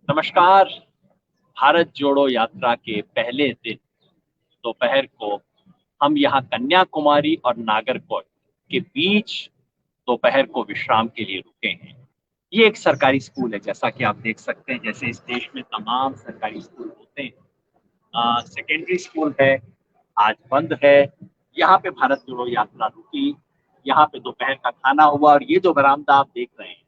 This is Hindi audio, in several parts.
नमस्कार। भारत जोड़ो यात्रा के पहले दिन दोपहर को हम यहाँ कन्याकुमारी और नागरकोइल के बीच दोपहर को विश्राम के लिए रुके हैं। ये एक सरकारी स्कूल है, जैसा कि आप देख सकते हैं। जैसे इस देश में तमाम सरकारी स्कूल होते हैं, सेकेंडरी स्कूल है, आज बंद है। यहाँ पे भारत जोड़ो यात्रा रुकी, यहाँ पे दोपहर का खाना हुआ और ये जो बरामदा आप देख रहे हैं,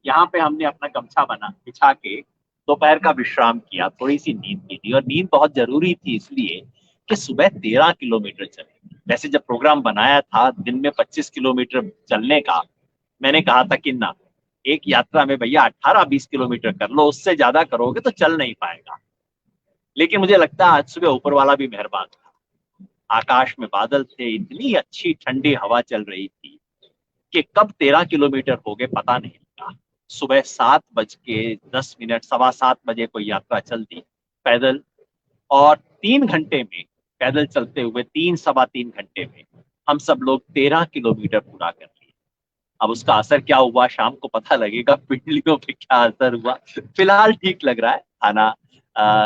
यहाँ पे हमने अपना गमछा बना बिछा के दोपहर का विश्राम किया, थोड़ी सी नींद की थी। और नींद बहुत जरूरी थी इसलिए कि सुबह 13 किलोमीटर चले। वैसे जब प्रोग्राम बनाया था दिन में 25 किलोमीटर चलने का, मैंने कहा था कि ना, एक यात्रा में भैया 18-20 किलोमीटर कर लो, उससे ज्यादा करोगे तो चल नहीं पाएगा। लेकिन मुझे लगता है आज सुबह ऊपर वाला भी मेहरबान था। आकाश में बादल थे, इतनी अच्छी ठंडी हवा चल रही थी कि कब 13 किलोमीटर हो गए पता नहीं लगा। सुबह 7:10, 7:15 कोई यात्रा चल दी पैदल, और 3 घंटे में, पैदल चलते हुए 3 सवा 3 घंटे में हम सब लोग 13 किलोमीटर पूरा कर लिए। अब उसका असर क्या हुआ शाम को पता लगेगा, पिंडलियों पे क्या असर हुआ। फिलहाल ठीक लग रहा है।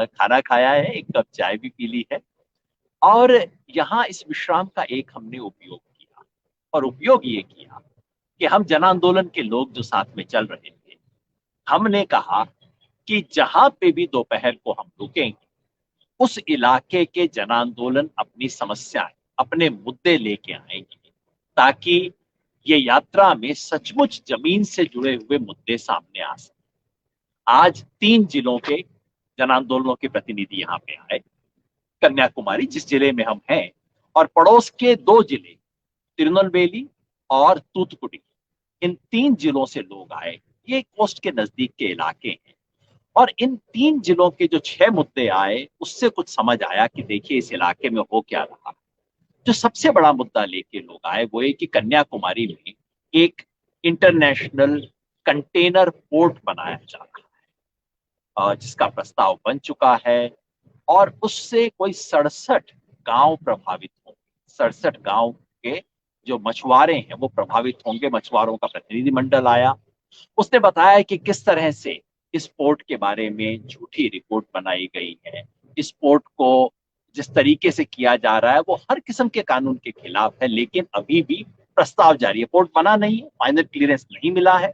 खाना खाया है, एक कप चाय भी पी ली है। और यहाँ इस विश्राम का एक हमने उपयोग किया, और उपयोग ये किया कि हम जन आंदोलन के लोग जो साथ में चल रहे थे, हमने कहा कि जहां पे भी दोपहर को हम रुकेंगे, उस इलाके के जन आंदोलन अपनी समस्याएं, अपने मुद्दे लेके आएंगे, ताकि ये यात्रा में सचमुच जमीन से जुड़े हुए मुद्दे सामने आ सके। आज 3 जिलों के जन आंदोलनों के प्रतिनिधि यहाँ पे आए। कन्याकुमारी, जिस जिले में हम हैं, और पड़ोस के 2 जिले तिरुनेलवेली और तूतुकुड़ी, इन 3 जिलों से लोग आए। ये कोस्ट के नजदीक के इलाके हैं। और इन 3 जिलों के जो 6 मुद्दे आए, उससे कुछ समझ आया कि देखिए इस इलाके में हो क्या रहा। जो सबसे बड़ा मुद्दा लेके लोग आए वो है कि कन्याकुमारी में एक इंटरनेशनल कंटेनर पोर्ट बनाया जा रहा है, जिसका प्रस्ताव बन चुका है। और उससे कोई 67 गांव प्रभावित होंगे। 67 गांव के जो मछुआरे हैं वो प्रभावित होंगे। मछुआरों का प्रतिनिधिमंडल आया, उसने बताया कि किस तरह से इस पोर्ट के बारे में झूठी रिपोर्ट बनाई गई है। इस पोर्ट को जिस तरीके से किया जा रहा है वो हर किस्म के कानून के खिलाफ है। लेकिन अभी भी प्रस्ताव जारी है, पोर्ट बना नहीं है, फाइनल क्लियरेंस नहीं मिला है,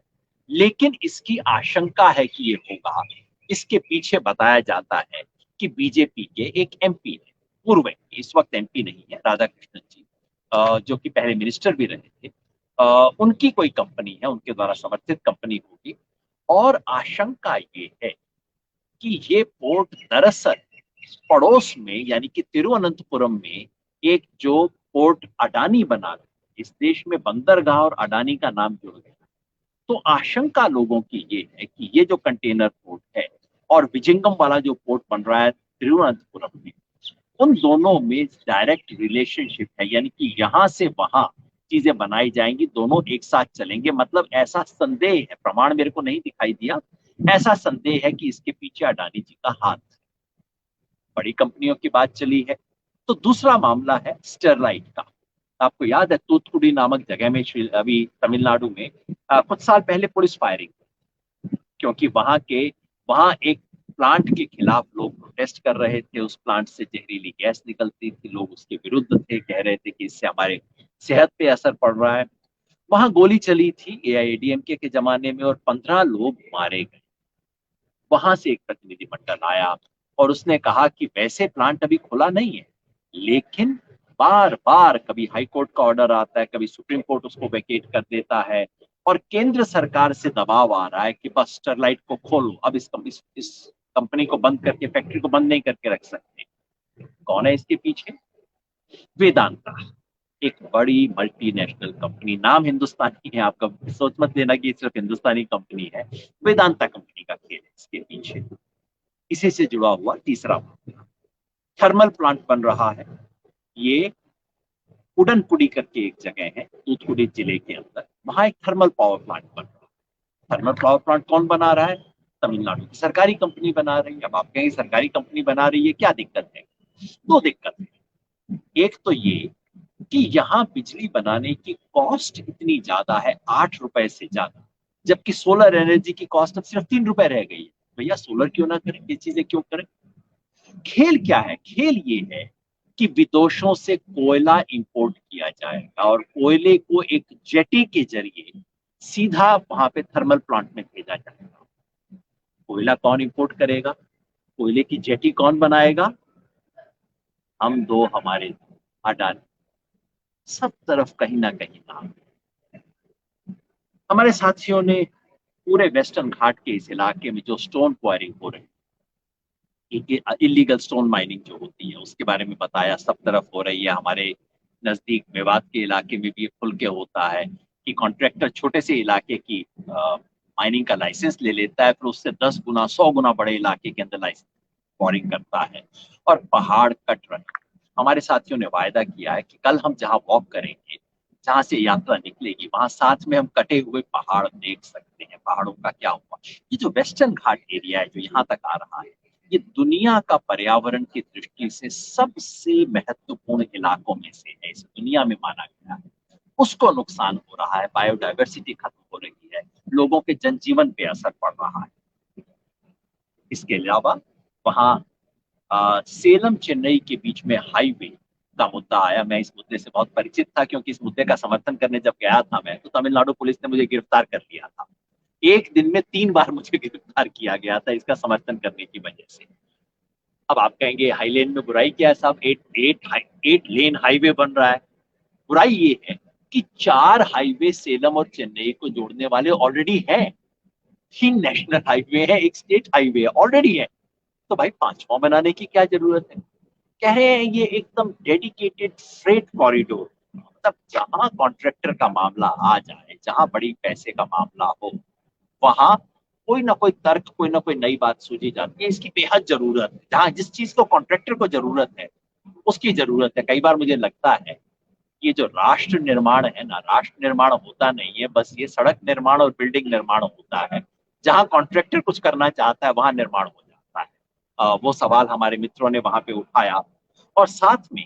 लेकिन इसकी आशंका है कि ये होगा। इसके पीछे बताया जाता है कि बीजेपी के एक एमपी है, पूर्व एमपी, इस वक्त एमपी नहीं है, राधाकृष्णन जी, जो कि पहले मिनिस्टर भी रहे थे, उनकी कोई कंपनी है, उनके द्वारा समर्थित कंपनी होगी। और आशंका ये है कि ये पोर्ट दरअसल पड़ोस में, यानी कि तिरुवनंतपुरम में, एक जो पोर्ट अडानी बना रहे, इस देश में बंदरगाह और अडानी का नाम जुड़ गया। तो आशंका लोगों की ये है कि ये जो कंटेनर पोर्ट है और विजिंगम वाला जो पोर्ट बन रहा है तिरुवनंतपुरम में, उन दोनों में डायरेक्ट रिलेशनशिप है, यानी कि यहाँ से वहां चीजें बनाई जाएंगी, दोनों एक साथ चलेंगे। मतलब ऐसा संदेह है, प्रमाण मेरे को नहीं दिखाई दिया, ऐसा संदेह है कि इसके पीछे अडानी जी का हाथ है। बड़ी कंपनियों की बात चली है। तो दूसरा मामला है स्टरलाइट का। आपको याद है तूतुकुड़ी नामक जगह में अभी तमिलनाडु में कुछ साल पहले पुलिस फायरिंग, क्योंकि वहां एक प्लांट के खिलाफ लोग प्रोटेस्ट कर रहे थे। उस प्लांट से जहरीली गैस निकलती थी, लोग उसके विरुद्ध थे, कह रहे थे कि इससे हमारे सेहत पे असर पड़ रहा है। वहां गोली चली थी एआईएडीएमके के जमाने में और 15 लोग मारे गए। वहां से एक प्रतिनिधिमंडल आया और उसने कहा कि वैसे प्लांट अभी खुला नहीं है, लेकिन बार बार कभी हाई कोर्ट का ऑर्डर आता है, कभी सुप्रीम कोर्ट उसको वेकेट कर देता है, और केंद्र सरकार से दबाव आ रहा है कि बस स्टरलाइट को खोलो, अब इस कंपनी को बंद करके, फैक्ट्री को बंद नहीं करके रख सकते। कौन है इसके पीछे? वेदांता, एक बड़ी मल्टीनेशनल कंपनी। नाम हिंदुस्तानी है, आपका सोच मत लेना कि सिर्फ हिंदुस्तानी कंपनी है। वेदांता कंपनी का खेल है इसके पीछे। इसी से जुड़ा हुआ तीसरा मामला, थर्मल प्लांट बन रहा है। ये उडनपुड़ी करके एक जगह है तूतुकुड़ी जिले के अंदर, वहां एक थर्मल पावर प्लांट बन रहा है। थर्मल पावर प्लांट कौन बना रहा है? तमिलनाडु की सरकारी कंपनी बना रही है। अब आप कहेंगे सरकारी कंपनी बना रही है, क्या दिक्कत है? दो दिक्कत है। एक तो ये कि यहाँ बिजली बनाने की कॉस्ट इतनी ज्यादा है, 8 रुपए से ज्यादा, जबकि सोलर एनर्जी की कॉस्ट अब सिर्फ 3 रुपए रह गई है। भैया सोलर क्यों ना करें, ये चीजें क्यों करें। खेल क्या है, खेल ये है कि विदेशों से कोयला इंपोर्ट किया जाएगा और कोयले को एक जेटी के जरिए सीधा वहां पे थर्मल प्लांट में भेजा जाएगा। कोयला कौन इंपोर्ट करेगा, कोयले की जेटी कौन बनाएगा, हम दो, हमारे दो, अडानी। सब तरफ कहीं ना कहीं नाम। हमारे साथियों ने पूरे वेस्टर्न घाट के इस इलाके में जो स्टोन क्वायरिंग हो रही है, इलीगल स्टोन माइनिंग जो होती है, उसके बारे में बताया। सब तरफ हो रही है, हमारे नजदीक मेवात के इलाके में भी खुल के होता है कि कॉन्ट्रैक्टर छोटे से इलाके की माइनिंग का लाइसेंस ले लेता है, फिर उससे 10 गुना 100 गुना बड़े इलाके के अंदर लाइसेंस बोरिंग करता है और पहाड़ कट रहे हैं। हमारे साथियों ने वायदा किया है कि कल हम जहां वॉक करेंगे, जहां से यात्रा निकलेगी, वहां साथ में हम कटे हुए पहाड़ देख सकते हैं, पहाड़ों का क्या हुआ। ये जो वेस्टर्न घाट एरिया है जो यहाँ तक आ रहा है, ये दुनिया का पर्यावरण की दृष्टि से सबसे महत्वपूर्ण इलाकों में से है, इस दुनिया में माना गया है। उसको नुकसान हो रहा है, बायोडायवर्सिटी खत्म हो रही है, लोगों के जनजीवन पे असर पड़ रहा है। इसके अलावा वहाँ सेलम चेन्नई के बीच में हाईवे का मुद्दा आया। मैं इस मुद्दे से बहुत परिचित था, क्योंकि इस मुद्दे का समर्थन करने जब गया था मैं, तो तमिलनाडु पुलिस ने मुझे गिरफ्तार कर लिया था। एक दिन में 3 बार मुझे गिरफ्तार किया गया था इसका समर्थन करने की वजह से। अब आप कहेंगे हाई लेन में बुराई क्या है साहब, 8 लेन हाईवे बन रहा है। बुराई ये है कि 4 हाईवे सेलम और चेन्नई को जोड़ने वाले ऑलरेडी हैं। 3 नेशनल हाईवे है, एक स्टेट हाईवे ऑलरेडी है, तो भाई 5वां बनाने की क्या जरूरत है। कह रहे हैं ये एकदम डेडिकेटेड फ्रेट कॉरिडोर, मतलब जहां कॉन्ट्रैक्टर का मामला आ जाए, जहां बड़ी पैसे का मामला हो, वहां कोई ना कोई तर्क, कोई ना कोई नई बात सूझी जाती है। इसकी बेहद जरूरत है, जहां जिस चीज को कॉन्ट्रैक्टर को जरूरत है उसकी जरूरत है। कई बार मुझे लगता है ये जो राष्ट्र निर्माण है ना, राष्ट्र निर्माण होता नहीं है, बस ये सड़क निर्माण और बिल्डिंग निर्माण होता है। जहां कॉन्ट्रैक्टर कुछ करना चाहता है वहां निर्माण हो जाता है। वो सवाल हमारे मित्रों ने वहां पे उठाया। और साथ में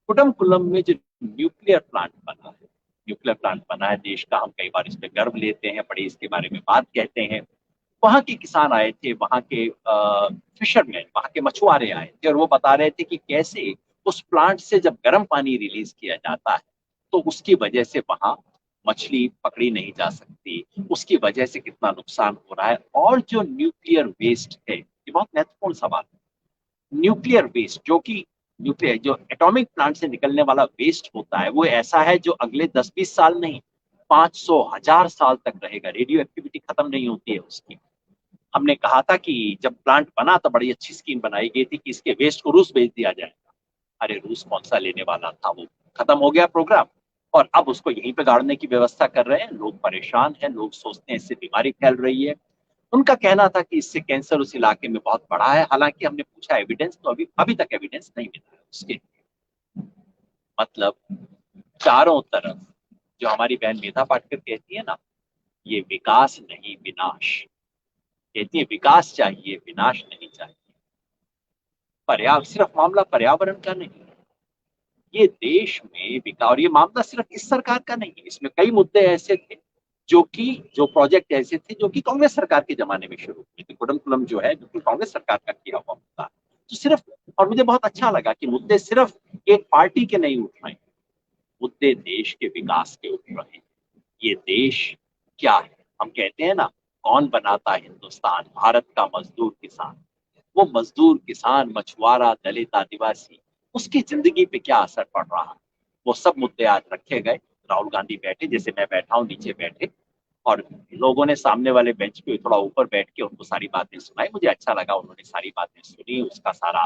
कुडमकुलम में जो न्यूक्लियर प्लांट बना है, न्यूक्लियर प्लांट बना है देश का, हम कई बार इस पे गर्व लेते हैं, बड़े इसके बारे में बात कहते हैं। वहां के किसान आए थे, वहां के फिशरमैन, वहां के मछुआरे आए थे, और वो बता रहे थे कि कैसे उस प्लांट से जब गर्म पानी रिलीज किया जाता है तो उसकी वजह से वहां मछली पकड़ी नहीं जा सकती, उसकी वजह से कितना नुकसान हो रहा है। और जो न्यूक्लियर वेस्ट है, ये बहुत महत्वपूर्ण सवाल है। न्यूक्लियर वेस्ट जो कि न्यूक्लियर जो एटॉमिक प्लांट से निकलने वाला वेस्ट होता है, वो ऐसा है जो अगले 10-20 साल नहीं, 500-1000 साल तक रहेगा। रेडियो एक्टिविटी खत्म नहीं होती है उसकी। हमने कहा था कि जब प्लांट बना तो बड़ी अच्छी स्कीम बनाई गई थी कि इसके वेस्ट को रूस भेज दिया जाएगा। अरे रूस कौन सा लेने वाला था, वो खत्म हो गया प्रोग्राम। और अब उसको यहीं पे गाड़ने की व्यवस्था कर रहे हैं। लोग परेशान हैं, लोग सोचते हैं इससे बीमारी फैल रही है। उनका कहना था कि इससे कैंसर उस इलाके में बहुत बड़ा है। हालांकि हमने पूछा एविडेंस, तो अभी अभी तक एविडेंस नहीं मिला है उसके। मतलब चारों तरफ जो हमारी बहन मेधा पाटकर कहती है ना, ये विकास नहीं विनाश, कहती है विकास चाहिए विनाश नहीं चाहिए। पर्यावरण सिर्फ मामला पर्यावरण का नहीं, ये देश में विकास, और ये मामला सिर्फ इस सरकार का नहीं है, इसमें कई मुद्दे ऐसे थे जो प्रोजेक्ट ऐसे थे जो कि कांग्रेस सरकार के जमाने में शुरू हुए थे। कुडमकुलम जो है बिल्कुल कांग्रेस सरकार का किया हुआ मुद्दा। तो सिर्फ, और मुझे बहुत अच्छा लगा कि मुद्दे सिर्फ एक पार्टी के नहीं उठ रहे, मुद्दे देश के विकास के उठ रहे हैं। ये देश क्या है, हम कहते हैं ना, कौन बनाता है हिंदुस्तान, भारत का मजदूर किसान। वो मजदूर किसान, मछुआरा, दलित, आदिवासी, उसकी जिंदगी पे क्या असर पड़ रहा है, वो सब मुद्दे आज रखे गए। राहुल गांधी बैठे, जैसे मैं बैठा हूँ नीचे बैठे, और लोगों ने सामने वाले बेंच पे थोड़ा ऊपर बैठ के उनको सारी बातें सुनाई। मुझे अच्छा लगा, उन्होंने सारी बातें सुनी, उसका सारा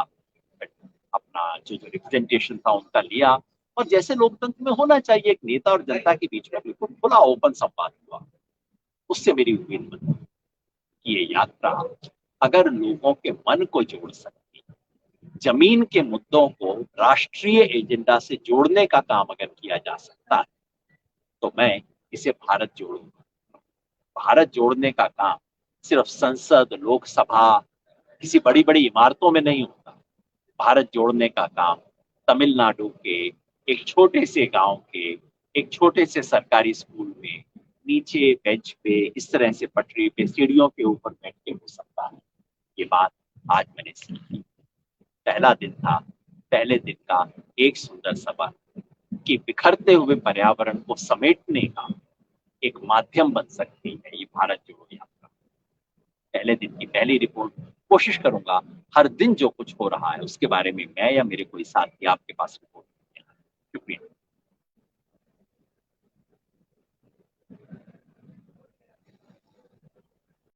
अपना जो रिप्रेजेंटेशन था उनका लिया। और जैसे लोकतंत्र में होना चाहिए, एक नेता और जनता के बीच में बिल्कुल खुला ओपन संवाद हुआ। उससे मेरी उम्मीद बनी कि ये यात्रा अगर लोगों के मन को जोड़ सकती, जमीन के मुद्दों को राष्ट्रीय एजेंडा से जोड़ने का काम अगर किया जा सकता है, तो मैं इसे भारत जोड़ूंगा। भारत जोड़ने का काम सिर्फ संसद, लोकसभा, किसी बड़ी बड़ी इमारतों में नहीं होता। भारत जोड़ने का काम तमिलनाडु के एक छोटे से गांव के एक छोटे से सरकारी स्कूल में नीचे बेंच पे, इस तरह से पटरी पे सीढ़ियों के ऊपर बैठ के हो सकता है। ये बात आज मैंने सीखी। पहला दिन था, पहले दिन का एक सुंदर सफर कि बिखरते हुए पर्यावरण को समेटने का एक माध्यम बन सकती है ये भारत जोड़ो यात्रा। पहले दिन की पहली रिपोर्ट कोशिश करूंगा हर दिन जो कुछ हो रहा है उसके बारे में मैं या मेरे कोई साथी आपके पास रिपोर्ट